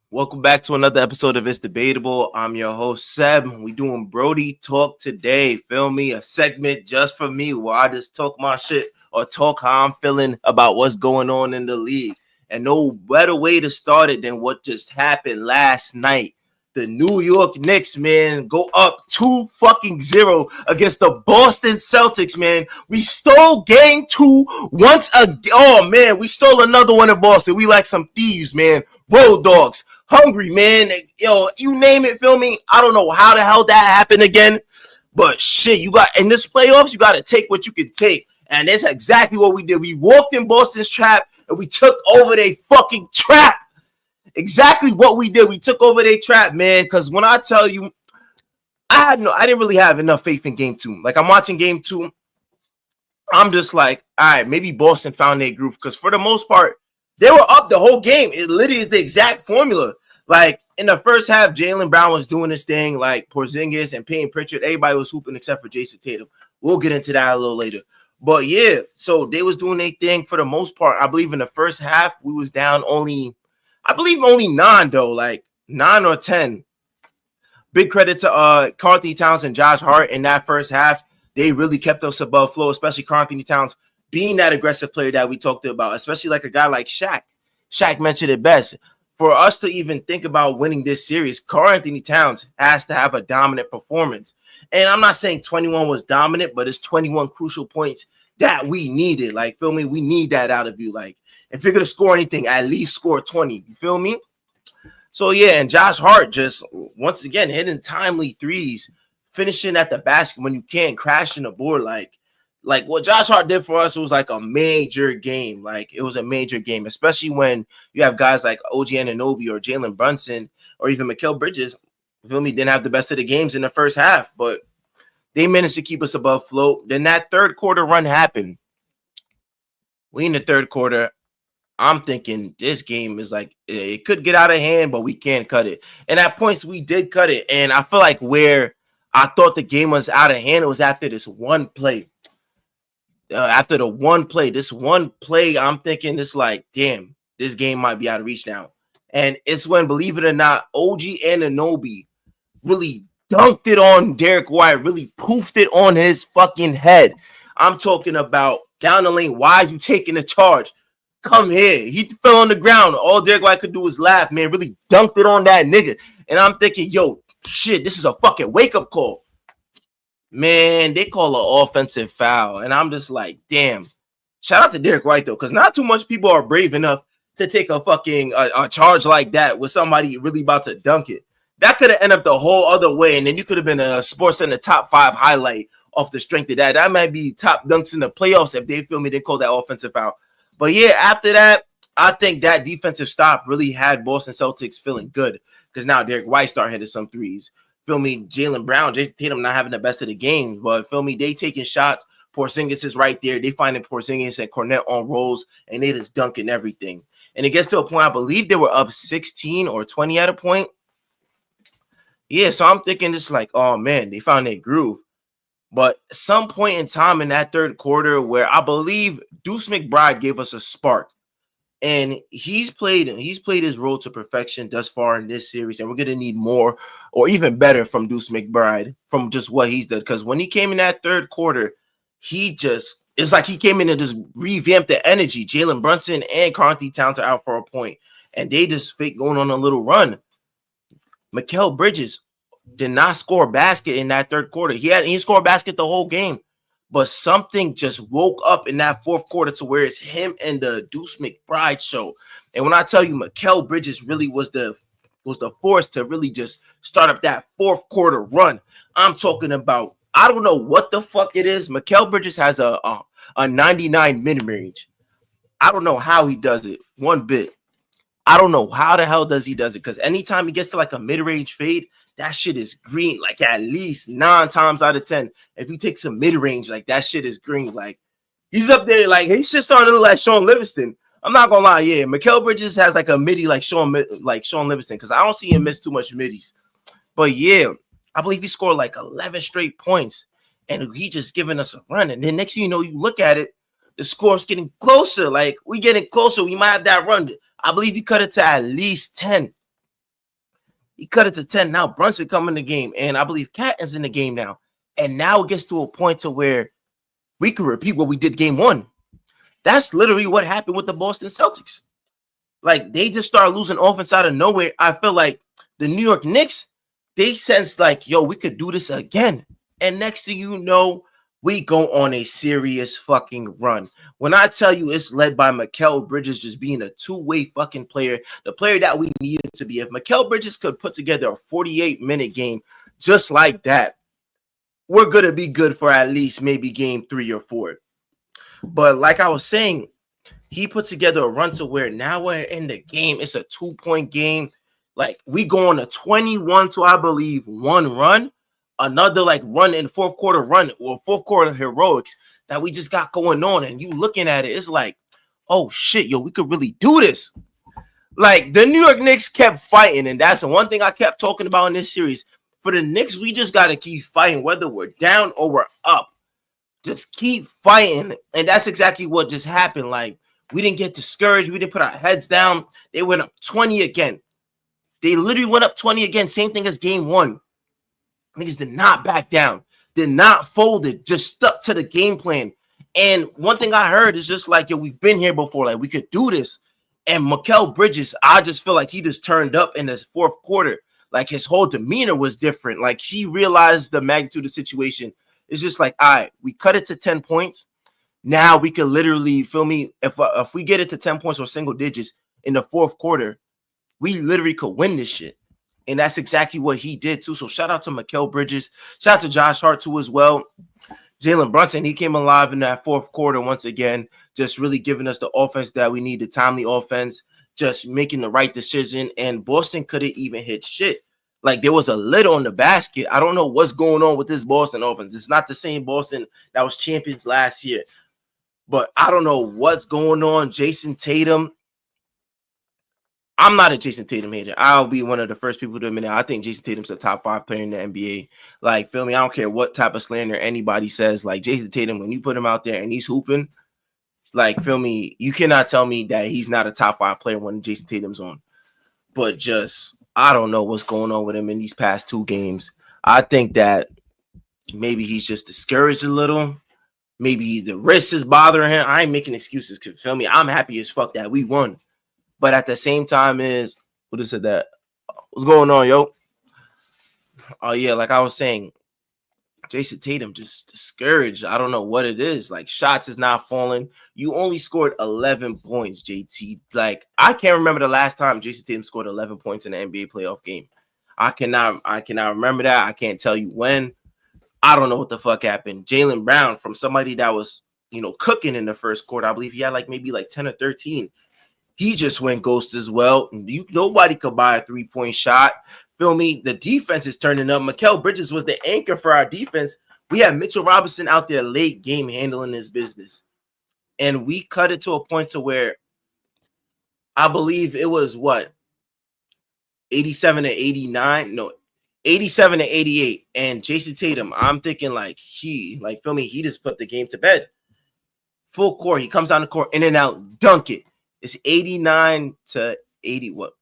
Welcome back to another episode of It's Debatable. I'm your host, Seb. We doing Brody Talk today. Feel me? A segment just for me where I just talk my shit or talk how I'm feeling about what's going on in the league. And no better way to start it than what just happened last night. The New York Knicks, man, go up 2-0 against the Boston Celtics, man. We stole game two once again. Oh, man, we stole another one in Boston. We like some thieves, man. Road dogs. Hungry, man. Yo, you name it, feel me? I don't know how the hell that happened again. But shit, you got in this playoffs, you got to take what you can take. And that's exactly what we did. We walked in Boston's trap and we took over their fucking trap. Exactly what we did. We took over their trap, man. Because when I tell you, I didn't really have enough faith in game two. Like, I'm watching game two. I'm just like, all right, maybe Boston found their groove. Because for the most part, they were up the whole game. It literally is the exact formula. Like, in the first half, Jaylen Brown was doing his thing. Like, Porzingis and Payne Pritchard, everybody was hooping except for Jason Tatum. We'll get into that a little later. But, yeah, so they was doing their thing for the most part. I believe in the first half, we was down only 9, though. Like, 9 or 10. Big credit to Karl-Anthony Towns and Josh Hart in that first half. They really kept us above flow, especially Karl-Anthony Towns being that aggressive player that we talked about, especially like a guy like Shaq. Shaq mentioned it best. For us to even think about winning this series, Karl-Anthony Towns has to have a dominant performance. And I'm not saying 21 was dominant, but it's 21 crucial points that we needed. Like, feel me? We need that out of you. Like, if you're going to score anything, at least score 20. You feel me? So, yeah, and Josh Hart just, once again, hitting timely threes, finishing at the basket when you can't, crashing the board. Like what Josh Hart did for us was like a major game. Like, it was a major game, especially when you have guys like OG Anunoby or Jalen Brunson or even Mikal Bridges. Feel me? Didn't have the best of the games in the first half, but they managed to keep us above float. Then that third quarter run happened. We in the third quarter. I'm thinking this game is like, it could get out of hand, but we can't cut it. And at points, we did cut it. And I feel like where I thought the game was out of hand, it was after this one play. After this one play, I'm thinking it's like, damn, this game might be out of reach now. And it's when, believe it or not, OG Anunoby really dunked it on Derek White, really poofed it on his fucking head. I'm talking about down the lane. Why is you taking the charge? Come here. He fell on the ground. All Derek White could do was laugh, man. Really dunked it on that nigga. And I'm thinking, yo, shit, this is a fucking wake-up call. Man, they call an offensive foul. And I'm just like, damn. Shout out to Derek White, though, because not too much people are brave enough to take a fucking a charge like that with somebody really about to dunk it. That could have ended up the whole other way, and then you could have been a Sports Center top 5 highlight off the strength of that. That might be top dunks in the playoffs if they feel me, they call that offensive foul. But yeah, after that, I think that defensive stop really had Boston Celtics feeling good because now Derek White started hitting some threes. Feel me? Jaylen Brown, Jason Tatum not having the best of the games, but feel me? They taking shots. Porzingis is right there. They finding Porzingis and Cornette on rolls, and they just dunking everything. And it gets to a point, I believe they were up 16 or 20 at a point. Yeah, so I'm thinking it's like, oh man, they found their groove. But some point in time in that third quarter where I believe Deuce McBride gave us a spark. And he's played his role to perfection thus far in this series. And we're going to need more or even better from Deuce McBride from just what he's done. Because when he came in that third quarter, it's like he came in and just revamped the energy. Jalen Brunson and Karl-Anthony Towns are out for a point. And they just fake going on a little run. Mikal Bridges did not score a basket in that third quarter. He scored a basket the whole game. But something just woke up in that fourth quarter to where it's him and the Deuce McBride show. And when I tell you Mikal Bridges really was the force to really just start up that fourth quarter run, I'm talking about, I don't know what the fuck it is. Mikal Bridges has a 99 mid-range. I don't know how he does it one bit. I don't know how the hell does he does it, because anytime he gets to like a mid-range fade, that shit is green, like at least 9 times out of 10. If he takes a mid-range, like that shit is green. Like he's up there, like he's just starting to look like Sean Livingston. I'm not gonna lie, yeah. Mikal Bridges has like a midi like Sean Livingston, because I don't see him miss too much middies. But yeah, I believe he scored like 11 straight points, and he just giving us a run. And then next thing you know, you look at it, the score's getting closer. Like we getting closer. We might have that run. I believe he cut it to at least 10. He cut it to 10. Now Brunson come in the game, and I believe Cat is in the game now. And now it gets to a point to where we can repeat what we did game one. That's literally what happened with the Boston Celtics. Like, they just started losing offense out of nowhere. I feel like the New York Knicks, they sensed like, yo, we could do this again. And next thing you know, we go on a serious fucking run. When I tell you it's led by Mikal Bridges just being a two-way fucking player, the player that we needed to be. If Mikal Bridges could put together a 48-minute game just like that, we're going to be good for at least maybe game 3 or 4. But like I was saying, he put together a run to where now we're in the game. It's a 2-point game. Like, we go on a 21 to, I believe, 1 run. Another, like, run in fourth quarter run or fourth quarter heroics that we just got going on. And you looking at it, it's like, oh, shit, yo, we could really do this. Like, the New York Knicks kept fighting. And that's the one thing I kept talking about in this series. For the Knicks, we just got to keep fighting, whether we're down or we're up. Just keep fighting. And that's exactly what just happened. Like, we didn't get discouraged. We didn't put our heads down. They went up 20 again. They literally went up 20 again. Same thing as game one. Niggas did not back down. Did not fold it. Just stuck to the game plan. And one thing I heard is just like, yo, we've been here before. Like, we could do this. And Mikal Bridges, I just feel like he just turned up in the fourth quarter. Like, his whole demeanor was different. Like, he realized the magnitude of the situation. It's just like, all right, we cut it to 10 points. Now we could literally, feel me, if we get it to 10 points or single digits in the fourth quarter, we literally could win this shit. And that's exactly what he did too. So shout out to Mikal Bridges. Shout out to Josh Hart too as well. Jalen Brunson, he came alive in that fourth quarter once again, just really giving us the offense that we need, the timely offense, just making the right decision. And Boston couldn't even hit shit. Like, there was a lid on the basket. I don't know what's going on with this Boston offense. It's not the same Boston that was champions last year. But I don't know what's going on. Jason Tatum. I'm not a Jason Tatum hater. I'll be one of the first people to admit it. I think Jason Tatum's a top 5 player in the NBA. Like, feel me? I don't care what type of slander anybody says. Like, Jason Tatum, when you put him out there and he's hooping, like, feel me? You cannot tell me that he's not a top 5 player when Jason Tatum's on. But just, I don't know what's going on with him in these past 2 games. I think that maybe he's just discouraged a little. Maybe the wrist is bothering him. I ain't making excuses. Feel me? I'm happy as fuck that we won. But at the same time what is it that? What's going on, yo? Oh, yeah, like I was saying, Jason Tatum just discouraged. I don't know what it is. Like, shots is not falling. You only scored 11 points, JT. Like, I can't remember the last time Jason Tatum scored 11 points in an NBA playoff game. I cannot remember that. I can't tell you when. I don't know what the fuck happened. Jaylen Brown, from somebody that was, cooking in the first quarter, I believe he had maybe 10 or 13. He just went ghost as well. Nobody could buy a 3-point shot. Feel me? The defense is turning up. Mikal Bridges was the anchor for our defense. We had Mitchell Robinson out there late game handling his business. And we cut it to a point to where I believe it was 87 to 89? No, 87 to 88. And Jason Tatum, I'm thinking feel me? He just put the game to bed. Full court. He comes down the court, in and out, dunk it. It's 89 to 80. What?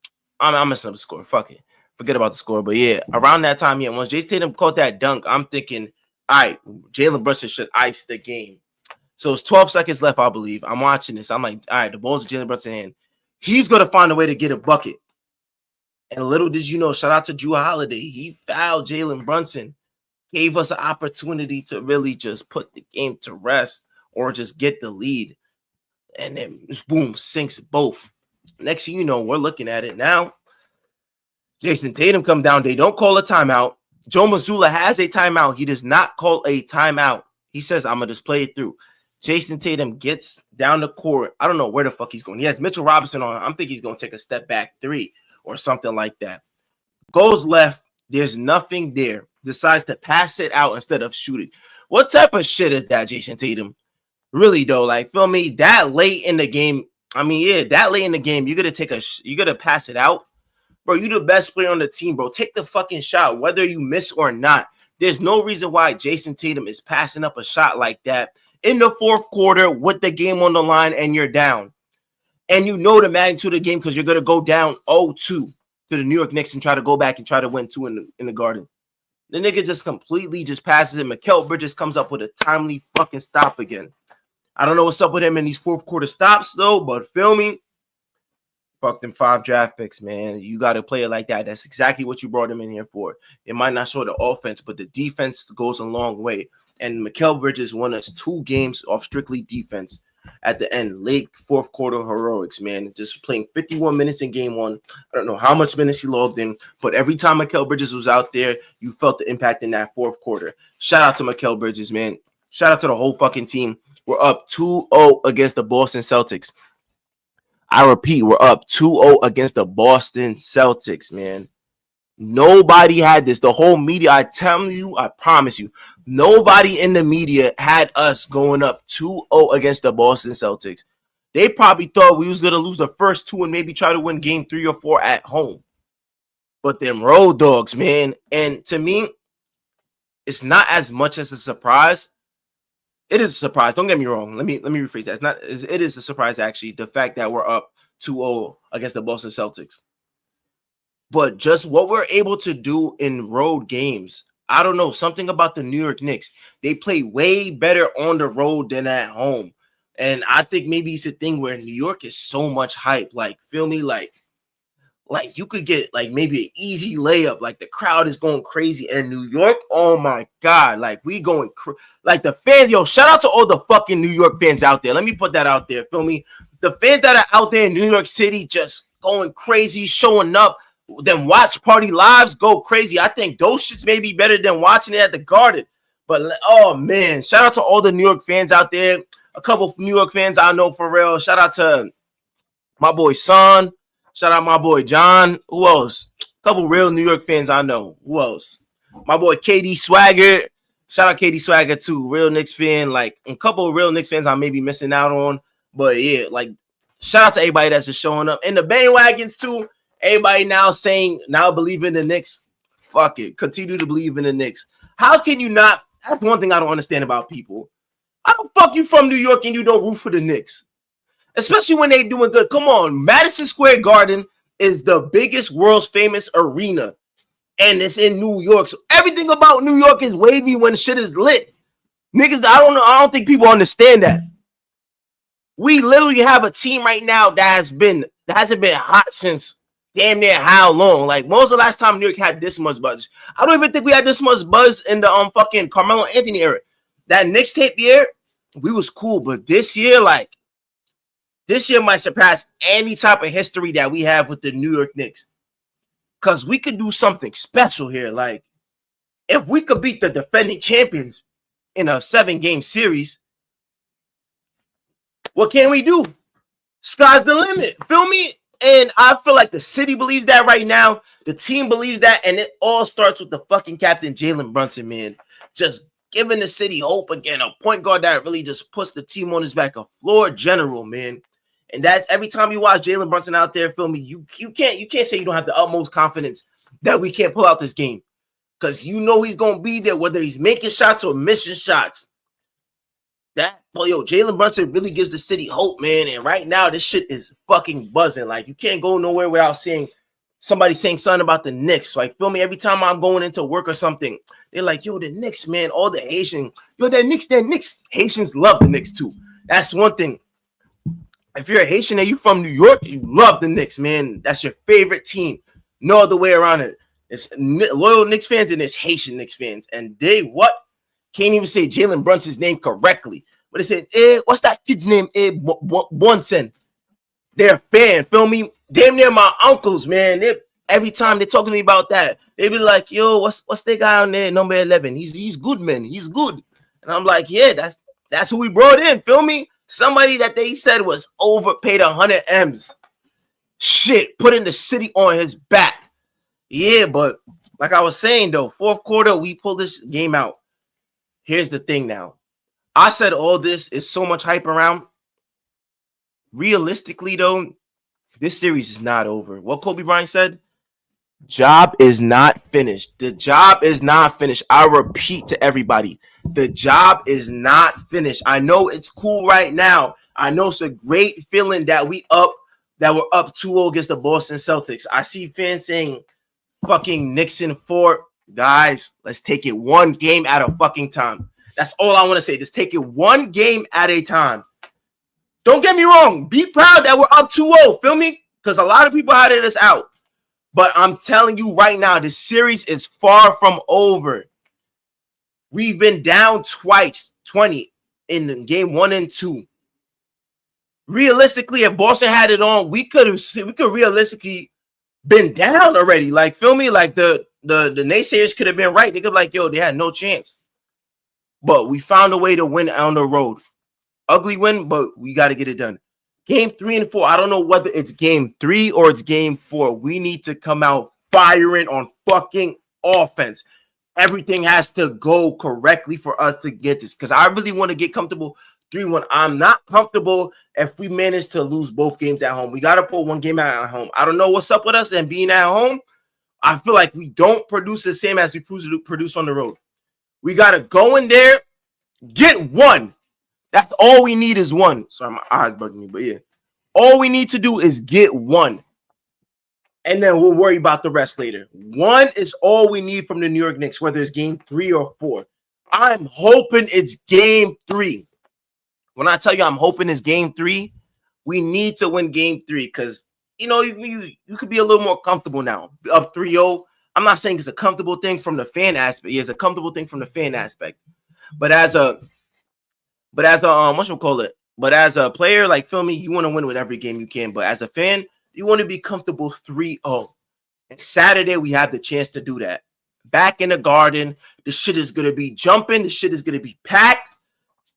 I'm messing up the score. Fuck it. Forget about the score. But yeah, around that time, once Jason Tatum caught that dunk, I'm thinking, all right, Jalen Brunson should ice the game. So it's 12 seconds left, I believe. I'm watching this. I'm like, all right, the ball's in Jalen Brunson's hand. He's going to find a way to get a bucket. And little did you know, shout out to Drew Holiday. He fouled Jalen Brunson. Gave us an opportunity to really just put the game to rest or just get the lead. And then, boom, sinks both. Next thing you know, we're looking at it now. Jason Tatum come down. They don't call a timeout. Joe Mazzulla has a timeout. He does not call a timeout. He says, I'm going to just play it through. Jason Tatum gets down the court. I don't know where the fuck he's going. He has Mitchell Robinson on. I'm thinking he's going to take a step back 3 or something like that. Goes left. There's nothing there. Decides to pass it out instead of shooting. What type of shit is that, Jason Tatum? Really though, feel me? That late in the game, that late in the game, you're gonna pass it out, bro. You the best player on the team, bro. Take the fucking shot, whether you miss or not. There's no reason why Jason Tatum is passing up a shot like that in the fourth quarter with the game on the line and you're down, and you know the magnitude of the game because you're gonna go down 0-2. to the New York Knicks and try to go back and try to win 2 in the Garden. The nigga just completely just passes it. Mikal Bridges comes up with a timely fucking stop again. I don't know what's up with him in these fourth quarter stops, though, but feel me? Fuck them 5 draft picks, man. You got to play it like that. That's exactly what you brought him in here for. It might not show the offense, but the defense goes a long way. And Mikal Bridges won us 2 games off strictly defense at the end. Late fourth quarter heroics, man. Just playing 51 minutes in game 1. I don't know how much minutes he logged in, but every time Mikal Bridges was out there, you felt the impact in that fourth quarter. Shout out to Mikal Bridges, man. Shout out to the whole fucking team. We're up 2-0 against the Boston Celtics. I repeat, we're up 2-0 against the Boston Celtics, man. Nobody had this. The whole media, I tell you, I promise you, nobody in the media had us going up 2-0 against the Boston Celtics. They probably thought we was going to lose the first 2 and maybe try to win game 3 or 4 at home. But them road dogs, man. And to me, it's not as much as a surprise. It is a surprise. Don't get me wrong. Let me rephrase that. It is a surprise, actually, the fact that we're up 2-0 against the Boston Celtics. But just what we're able to do in road games, I don't know, something about the New York Knicks. They play way better on the road than at home. And I think maybe it's a thing where New York is so much hype. Like, feel me? Like you could get like maybe an easy layup. Like the crowd is going crazy. And New York, oh my God. Like we going like the fans. Yo, shout out to all the fucking New York fans out there. Let me put that out there. Feel me? The fans that are out there in New York City just going crazy, showing up. Then watch party lives go crazy. I think those shits may be better than watching it at the Garden. But oh man, shout out to all the New York fans out there. A couple of New York fans I know for real. Shout out to my boy Son. Shout out my boy John. Who else? A couple real New York fans I know. Who else? My boy KD Swagger. Shout out KD Swagger too. Real Knicks fan. Like a couple of real Knicks fans I may be missing out on. But yeah, like shout out to everybody that's just showing up. And the bandwagons too. Everybody now believe in the Knicks. Fuck it. Continue to believe in the Knicks. How can you not? That's one thing I don't understand about people. How the fuck you from New York and you don't root for the Knicks? Especially when they doing good. Come on. Madison Square Garden is the biggest world's famous arena. And it's in New York. So everything about New York is wavy when shit is lit. Niggas, I don't think people understand that. We literally have a team right now that hasn't been hot since damn near how long? Like, when was the last time New York had this much buzz? I don't even think we had this much buzz in the fucking Carmelo Anthony era. That Knicks tape year, we was cool, but this year might surpass any type of history that we have with the New York Knicks. Because we could do something special here. Like, if we could beat the defending champions in a 7-game series, what can we do? Sky's the limit. Feel me? And I feel like the city believes that right now. The team believes that. And it all starts with the fucking captain, Jalen Brunson, man. Just giving the city hope again. A point guard that really just puts the team on his back. A floor general, man. And that's every time you watch Jalen Brunson out there, feel me, you can't say you don't have the utmost confidence that we can't pull out this game. Because you know he's going to be there, whether he's making shots or missing shots. Jalen Brunson really gives the city hope, man. And right now, this shit is fucking buzzing. Like, you can't go nowhere without seeing somebody saying something about the Knicks. Like, feel me? Every time I'm going into work or something, they're like, yo, the Knicks, man. All the Haitians. Yo, that Knicks. Haitians love the Knicks, too. That's one thing. If you're a Haitian and you from New York, you love the Knicks, man. That's your favorite team. No other way around it. It's loyal Knicks fans and it's Haitian Knicks fans. And they can't even say Jalen Brunson's name correctly. But they said, what's that kid's name? Brunson. They're a fan, feel me? Damn near my uncles, man. Every time they talk to me about that, they be like, yo, what's that guy on there, number 11? He's good, man. He's good. And I'm like, yeah, that's who we brought in, feel me? Somebody that they said was overpaid 100 M's. Shit, putting the city on his back. Yeah, but like I was saying, though, fourth quarter, we pulled this game out. Here's the thing now. I said all this is so much hype around. Realistically, though, this series is not over. What Kobe Bryant said, job is not finished. The job is not finished. I repeat to everybody, the job is not finished. I know it's cool right now. I know it's a great feeling that we up that were up 2-0 against the Boston Celtics. I see fans saying fucking Knicks in 4. Guys, let's take it one game at a fucking time. That's all I want to say. Just take it one game at a time. Don't get me wrong. Be proud that we're up 2-0. Feel me? Because a lot of people had us out. But I'm telling you right now, this series is far from over. We've been down twice, 20 in game 1 and 2. Realistically, if Boston had it on, we could realistically been down already. Like, feel me? Like the naysayers could have been right. They could be like, yo, they had no chance. But we found a way to win on the road. Ugly win, but we got to get it done. Game 3 and 4, I don't know whether it's game 3 or it's game 4. We need to come out firing on fucking offense. Everything has to go correctly for us to get this. Because I really want to get comfortable 3-1. I'm not comfortable if we manage to lose both games at home. We got to pull one game out at home. I don't know what's up with us and being at home. I feel like we don't produce the same as we produce on the road. We got to go in there, get one. That's all we need is one. Sorry, my eyes bugging me, but yeah. All we need to do is get one. And then we'll worry about the rest later. One is all we need from the New York Knicks, whether it's game 3 or 4. I'm hoping it's game 3. When I tell you I'm hoping it's game 3, we need to win game 3 because, you know, you could be a little more comfortable now. Up 3-0. I'm not saying it's a comfortable thing from the fan aspect. Yeah, it's a comfortable thing from the fan aspect. But as a player, like, feel me, you want to win with every game you can. But as a fan, you want to be comfortable 3-0. And Saturday, we have the chance to do that. Back in the Garden, the shit is going to be jumping. The shit is going to be packed.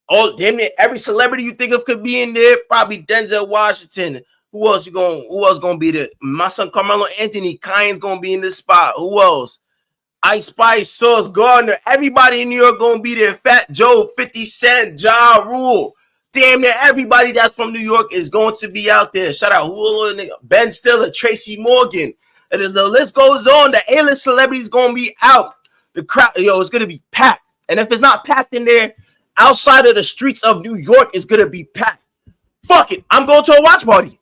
Oh, damn it. Every celebrity you think of could be in there. Probably Denzel Washington. Who else going to be there? My son Carmelo Anthony. Kyan's going to be in this spot. Who else? Ice Spice, Sauce Gardner. Everybody in New York going to be there. Fat Joe, 50 Cent, Ja Rule. Damn near everybody that's from New York is going to be out there. Shout out Ben Stiller, Tracy Morgan. And the list goes on. The A-list celebrities going to be out. The crowd, it's going to be packed. And if it's not packed in there, outside of the streets of New York, it's going to be packed. Fuck it. I'm going to a watch party.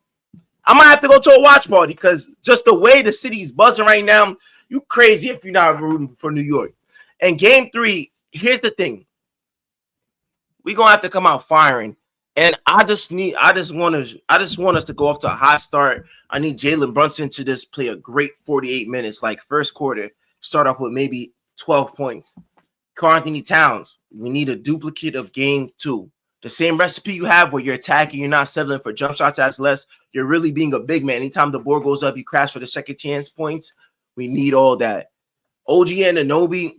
I might have to go to a watch party because just the way the city's buzzing right now, you crazy if you're not rooting for New York. And game 3, here's the thing. We're going to have to come out firing. And I just want us to go up to a hot start. I need Jalen Brunson to just play a great 48 minutes, like first quarter. Start off with maybe 12 points. Karl-Anthony Towns, we need a duplicate of game 2. The same recipe you have where you're attacking, you're not settling for jump shots as less. You're really being a big man. Anytime the board goes up, you crash for the second chance points. We need all that. OG Anunoby,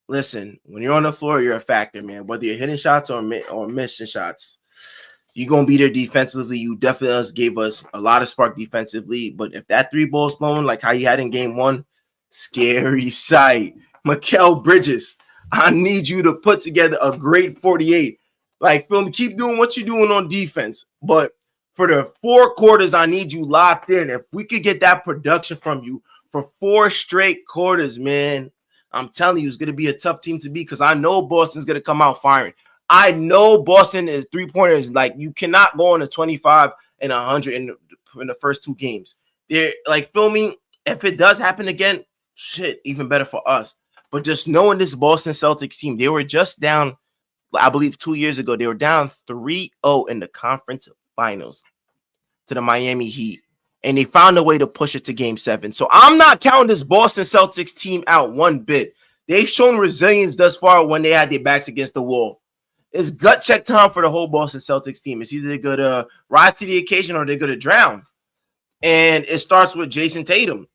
listen, when you're on the floor, you're a factor, man. Whether you're hitting shots or missing shots, you're going to be there defensively. You definitely gave us a lot of spark defensively. But if that 3 ball's flowing like how you had in game 1, scary sight. Mikal Bridges, I need you to put together a great 48. Like, feel me, keep doing what you're doing on defense. But for the 4 quarters, I need you locked in. If we could get that production from you for 4 straight quarters, man, I'm telling you, it's going to be a tough team to beat because I know Boston's going to come out firing. I know Boston is 3-pointers. Like, you cannot go on a 25 and 100 in the first 2 games. They're like, feel me, if it does happen again, shit, even better for us. But just knowing this Boston Celtics team, they were just down, I believe 2 years ago, they were down 3-0 in the conference finals to the Miami Heat. And they found a way to push it to game 7. So I'm not counting this Boston Celtics team out one bit. They've shown resilience thus far when they had their backs against the wall. It's gut check time for the whole Boston Celtics team. It's either they're going to rise to the occasion or they're going to drown. And it starts with Jason Tatum.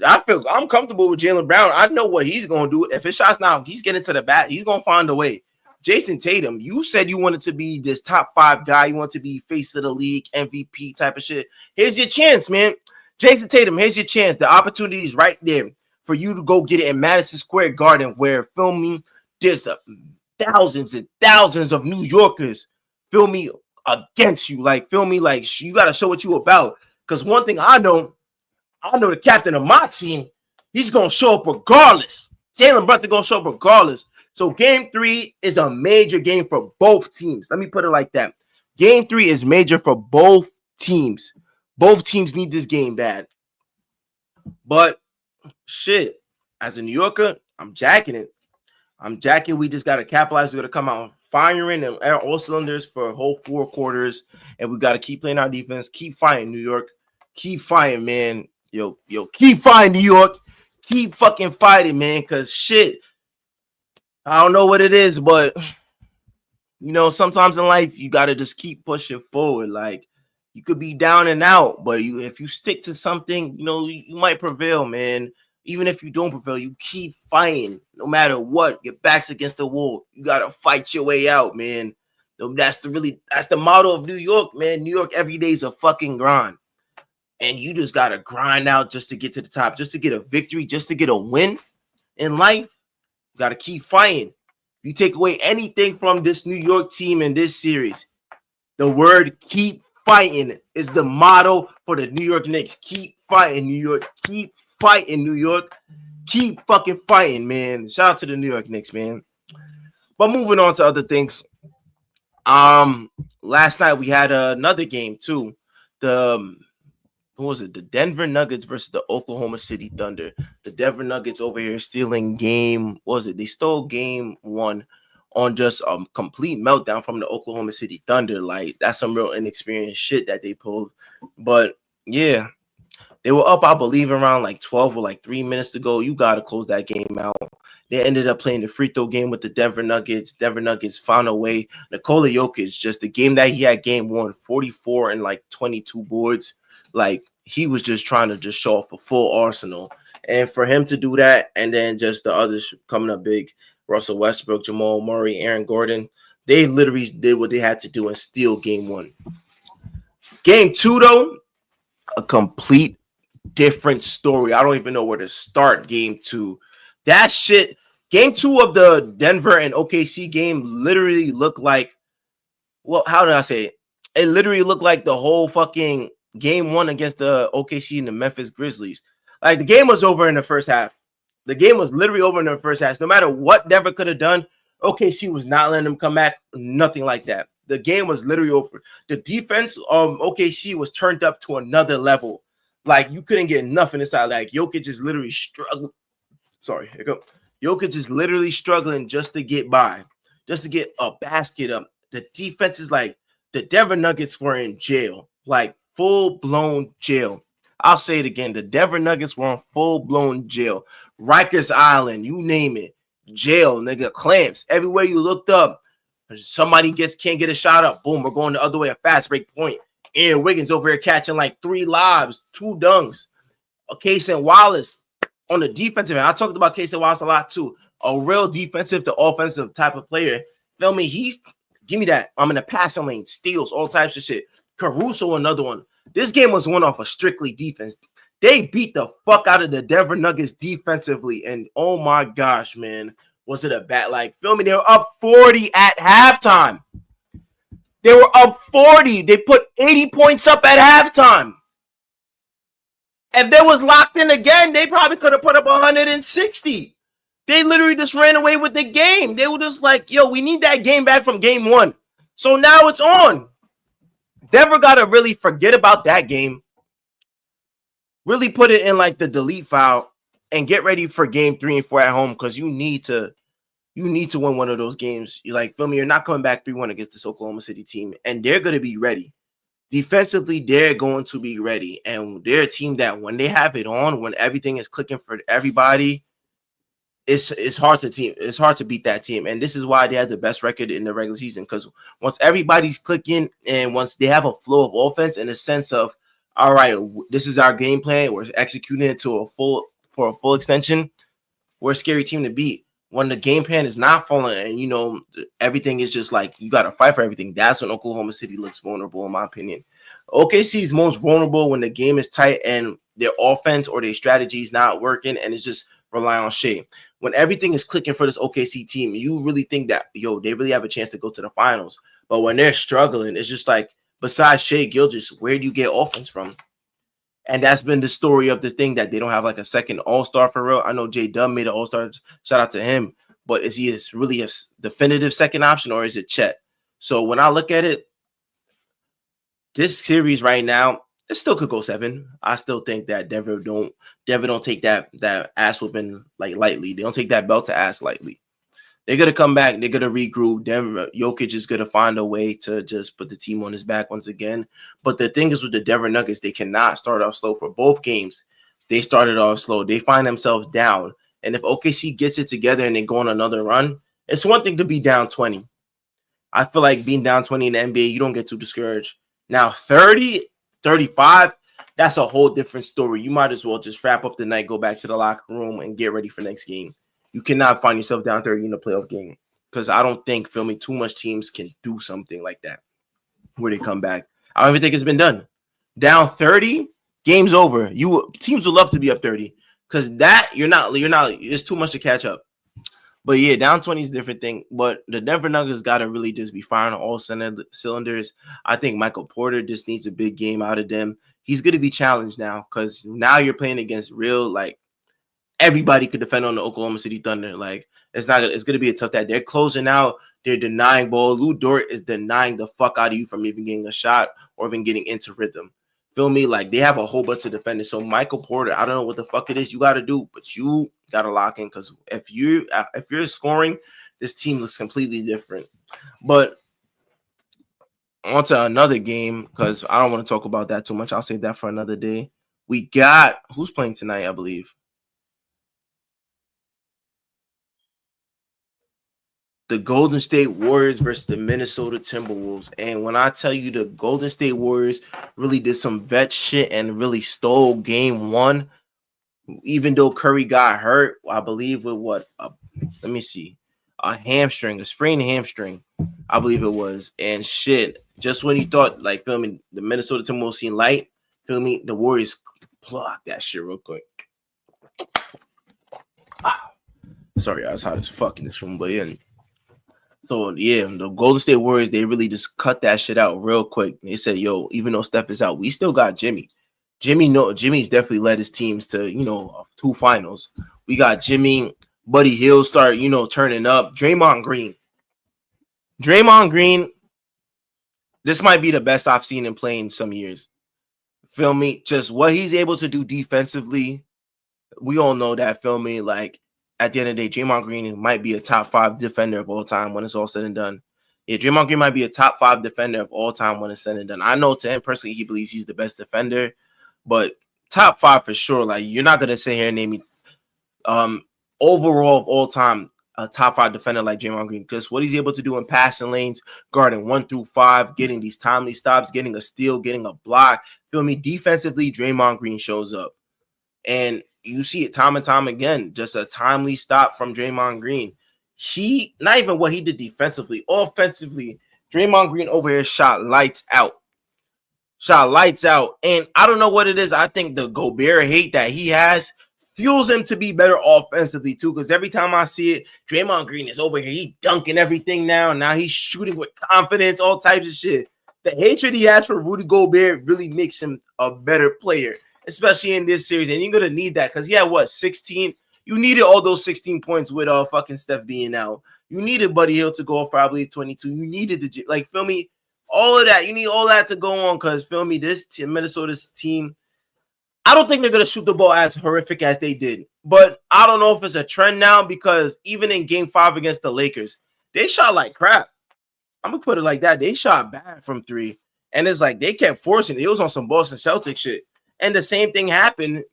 I'm comfortable with Jaylen Brown. I know what he's going to do. If his shot's not, he's getting to the bat, he's going to find a way. Jason Tatum, you said you wanted to be this top 5 guy. You want to be face of the league, MVP type of shit. Here's your chance, man. Jason Tatum, here's your chance. The opportunity is right there for you to go get it in Madison Square Garden where, feel me, there's thousands and thousands of New Yorkers, feel me, against you. Like, feel me, like, you got to show what you about. Because one thing I know the captain of my team, he's going to show up regardless. Jalen Brunson going to show up regardless. So game 3 is a major game for both teams. Let me put it like that. Game 3 is major for both teams. Both teams need this game bad. But shit, as a New Yorker, I'm jacking it. We just got to capitalize. We got to come out firing and all cylinders for a whole 4 quarters. And we got to keep playing our defense. Keep fighting, New York. Keep fighting, man. Yo, keep fighting, New York. Keep fucking fighting, man. Because shit, I don't know what it is, but sometimes in life you got to just keep pushing forward. Like, you could be down and out, but if you stick to something, you might prevail, man. Even if you don't prevail, you keep fighting no matter what. Your back's against the wall. You got to fight your way out, man. That's the motto of New York, man. New York every day is a fucking grind. And you just got to grind out just to get to the top, just to get a victory, just to get a win in life. You got to keep fighting. You take away anything from this New York team in this series, the word keep fighting is the motto for the New York Knicks. Keep fighting, New York. Keep fighting, New York. Keep fucking fighting, man. Shout out to the New York Knicks, man. But moving on to other things. Last night we had another game too. Who was it? The Denver Nuggets versus the Oklahoma City Thunder. The Denver Nuggets over here stealing game. What was it? They stole game 1 on just a complete meltdown from the Oklahoma City Thunder. Like, that's some real inexperienced shit that they pulled. But yeah, they were up, I believe, around like 12 or like 3 minutes to go. You got to close that game out. They ended up playing the free throw game with the Denver Nuggets. Denver Nuggets found a way. Nikola Jokic, just the game that he had game 1, 44 and like 22 boards. Like, he was just trying to just show off a full arsenal. And for him to do that, and then just the others coming up big, Russell Westbrook, Jamal Murray, Aaron Gordon, they literally did what they had to do and steal game 1. Game 2, though, a complete different story. I don't even know where to start game 2. That shit, game 2 of the Denver and OKC game literally looked like, well, how did I say it? It literally looked like the whole fucking game 1 against the OKC and the Memphis Grizzlies. Like, the game was over in the first half. The game was literally over in the first half. No matter what Denver could have done, OKC was not letting them come back. Nothing like that. The game was literally over. The defense of OKC was turned up to another level. Like, you couldn't get nothing inside. Like, Jokic is literally struggling. Sorry, here go. Jokic is literally struggling just to get by, just to get a basket up. The defense is like, the Denver Nuggets were in jail. Like, full-blown jail. I'll say it again. The Denver Nuggets were in full-blown jail. Rikers Island, you name it. Jail, nigga. Clamps. Everywhere you looked up, somebody can't get a shot up. Boom, we're going the other way. A fast break point. Aaron Wiggins over here catching like 3 lobs, 2 dunks. Casey Wallace on the defensive end. I talked about Casey Wallace a lot too. A real defensive to offensive type of player. Feel me? Give me that. I'm in the passing lane. Steals, all types of shit. Caruso, another one. This game was won off of strictly defense. They beat the fuck out of the Denver Nuggets defensively. And oh my gosh, man. Was it a bad, like, feel me? They were up 40 at halftime. They were up 40. They put 80 points up at halftime. If they was locked in again, they probably could have put up 160. They literally just ran away with the game. They were just like, yo, we need that game back from game 1. So now it's on. Denver got to really forget about that game. Really put it in like the delete file and get ready for game 3 and 4 at home, because you need to win one of those games. You like, feel me? You're not coming back 3-1 against this Oklahoma City team, and they're going to be ready. Defensively, they're going to be ready, and they're a team that when they have it on, when everything is clicking for everybody, it's hard to beat that team. And this is why they had the best record in the regular season, because once everybody's clicking and once they have a flow of offense in the sense of, all right, this is our game plan, we're executing it to a full extension, we're a scary team to beat. When the game plan is not falling and everything is just like you got to fight for everything, that's when Oklahoma City looks vulnerable, in my opinion. OKC is most vulnerable when the game is tight and their offense or their strategy is not working and it's just rely on Shea. When everything is clicking for this OKC team, you really think that, they really have a chance to go to the finals. But when they're struggling, it's just like, besides Shea Gilgeous, where do you get offense from? And that's been the story of this thing, that they don't have like a second all-star for real. I know J Dub made an all-star. Shout out to him. But is he really a definitive second option, or is it Chet? So when I look at it, This series right now, it still could go 7. I still think that Denver don't take that ass whooping like lightly. They don't take that belt to ass lightly. They're gonna come back. They're gonna regroup. Denver Jokic is gonna find a way to just put the team on his back once again. But the thing is with the Denver Nuggets, they cannot start off slow for both games. They started off slow. They find themselves down. And if OKC gets it together and they go on another run, it's one thing to be down 20. I feel like being down 20 in the NBA, you don't get too discouraged. Now 30, 35, that's a whole different story. You might as well just wrap up the night, go back to the locker room, and get ready for next game. You cannot find yourself down 30 in a playoff game because I don't think, too much teams can do something like that where they come back. I don't even think it's been done. Down 30, game's over. Teams would love to be up 30 because that you're not. It's too much to catch up. But yeah, down 20 is a different thing. But the Denver Nuggets got to really just be firing on all cylinders. I think Michael Porter just needs a big game out of them. He's going to be challenged now because now you're playing against real, like, everybody could defend on the Oklahoma City Thunder. Like, it's going to be a tough that. They're closing out. They're denying ball. Lou Dort is denying the fuck out of you from even getting a shot or even getting into rhythm. Feel me? Like, they have a whole bunch of defenders. So Michael Porter, I don't know what the fuck it is you got to do, but you got to lock in because if you're scoring, this team looks completely different. But on to another game because I don't want to talk about that too much. I'll save that for another day. We got who's playing tonight, I believe. The Golden State Warriors versus the Minnesota Timberwolves. And when I tell you the Golden State Warriors really did some vet shit and really stole game 1, even though Curry got hurt, I believe with what? Let me see. A sprained hamstring, I believe it was. And shit, just when you thought, like, feel me, the Minnesota Timberwolves seen light, feel me, the Warriors blocked that shit real quick. Sorry, I was hot as fuck in this room, but yeah. So, yeah, the Golden State Warriors, they really just cut that shit out real quick. They said, yo, even though Steph is out, we still got Jimmy. Jimmy's definitely led his teams to, 2 finals. We got Jimmy, Buddy Hield start, turning up. Draymond Green, this might be the best I've seen him play in some years. Feel me? Just what he's able to do defensively. We all know that, feel me? Like, at the end of the day, Draymond Green might be a top 5 defender of all time when it's all said and done. Yeah, Draymond Green might be a top 5 defender of all time when it's said and done. I know to him personally, he believes he's the best defender, but top 5 for sure. Like, you're not gonna sit here and name me overall of all time a top 5 defender like Draymond Green because what he's able to do in passing lanes, guarding 1 through 5, getting these timely stops, getting a steal, getting a block. Feel me? Defensively, Draymond Green shows up, and you see it time and time again, just a timely stop from Draymond Green. He, not even what he did defensively, offensively, Draymond Green over here shot lights out. And I don't know what it is. I think the Gobert hate that he has fuels him to be better offensively too. Because every time I see it, Draymond Green is over here. He dunking everything now. Now he's shooting with confidence, all types of shit. The hatred he has for Rudy Gobert really makes him a better player, especially in this series. And you're going to need that because he had, 16? You needed all those 16 points with fucking Steph being out. You needed Buddy Hield to go off probably 22. You needed feel me, all of that. You need all that to go on because, feel me, this Minnesota's team, I don't think they're going to shoot the ball as horrific as they did. But I don't know if it's a trend now because even in Game 5 against the Lakers, they shot like crap. I'm going to put it like that. They shot bad from 3. And it's like they kept forcing it. It was on some Boston Celtics shit. And the same thing happened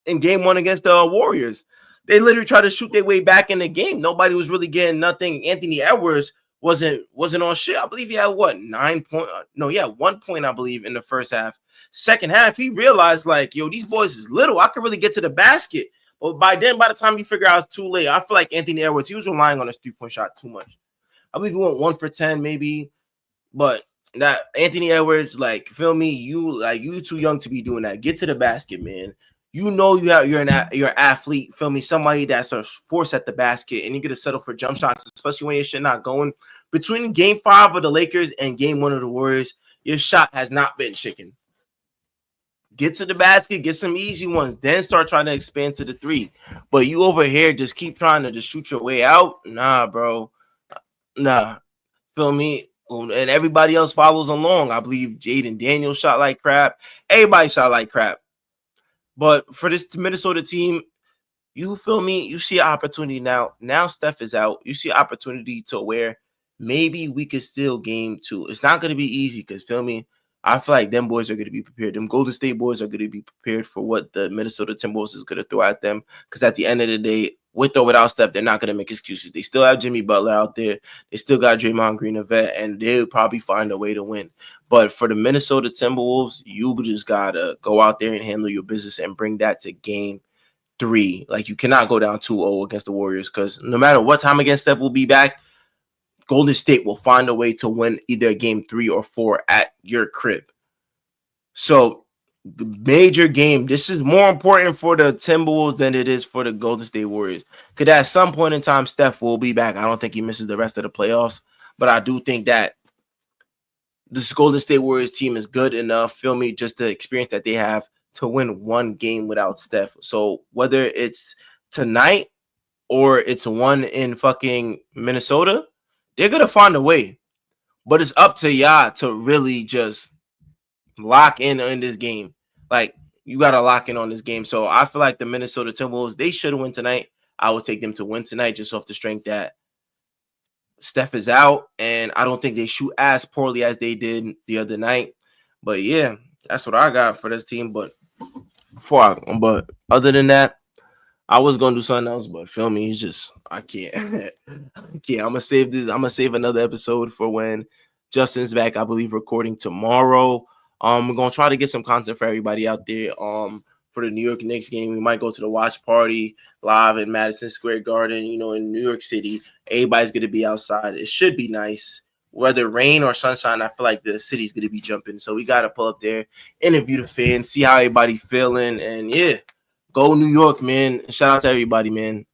in Game 1 against the Warriors. They literally tried to shoot their way back in the game. Nobody was really getting nothing. Anthony Edwards wasn't on shit. I believe he had 9 points. No, he had 1 point, I believe, in the first half. Second half, he realized, like, yo, these boys is little. I could really get to the basket. But by the time you figure out it's too late, I feel like Anthony Edwards, he was relying on his 3-point shot too much. I believe he went 1 for 10, maybe. But that Anthony Edwards, like, feel me, you too young to be doing that. Get to the basket, man. You know you're an athlete, feel me, somebody that's a force at the basket, and you get to settle for jump shots, especially when your shit not going. Between Game 5 of the Lakers and Game 1 of the Warriors, your shot has not been chicken. Get to the basket, get some easy ones, then start trying to expand to the 3. But you over here just keep trying to just shoot your way out. Nah, bro. Nah. Feel me? And everybody else follows along. I believe Jaden Daniels shot like crap. Everybody shot like crap. But for this Minnesota team, you feel me? You see an opportunity now. Now Steph is out. You see an opportunity to where maybe we could steal game two. It's not going to be easy because, feel me, I feel like them boys are going to be prepared. Them Golden State boys are going to be prepared for what the Minnesota Timberwolves is going to throw at them. Because at the end of the day, with or without Steph, they're not going to make excuses. They still have Jimmy Butler out there. They still got Draymond Green, a vet, and they'll probably find a way to win. But for the Minnesota Timberwolves, you just got to go out there and handle your business and bring that to game three. Like, you cannot go down 2-0 against the Warriors because no matter what time against Steph will be back, Golden State will find a way to win either game 3 or 4 at your crib. So, major game. This is more important for the Timberwolves than it is for the Golden State Warriors. Because at some point in time, Steph will be back. I don't think he misses the rest of the playoffs, but I do think that this Golden State Warriors team is good enough, feel me, just the experience that they have to win one game without Steph. So whether it's tonight or it's one in fucking Minnesota, they're going to find a way. But it's up to y'all to really just lock in this game. Like, you got to lock in on this game. So I feel like the Minnesota Timberwolves, they should win tonight. I would take them to win tonight just off the strength that Steph is out, and I don't think they shoot as poorly as they did the other night. But yeah, that's what I got for this team. But other than that, I was gonna do something else, but feel me, it's just I can't. I can't. I'm gonna save this. I'm gonna save another episode for when Justin's back. I believe recording tomorrow. We're gonna try to get some content for everybody out there. For the New York Knicks game, we might go to the watch party live in Madison Square Garden. You know, in New York City, everybody's gonna be outside. It should be nice. Whether rain or sunshine, I feel like the city's gonna be jumping. So we gotta pull up there, interview the fans, see how everybody feeling, and yeah. Go New York, man. Shout out to everybody, man.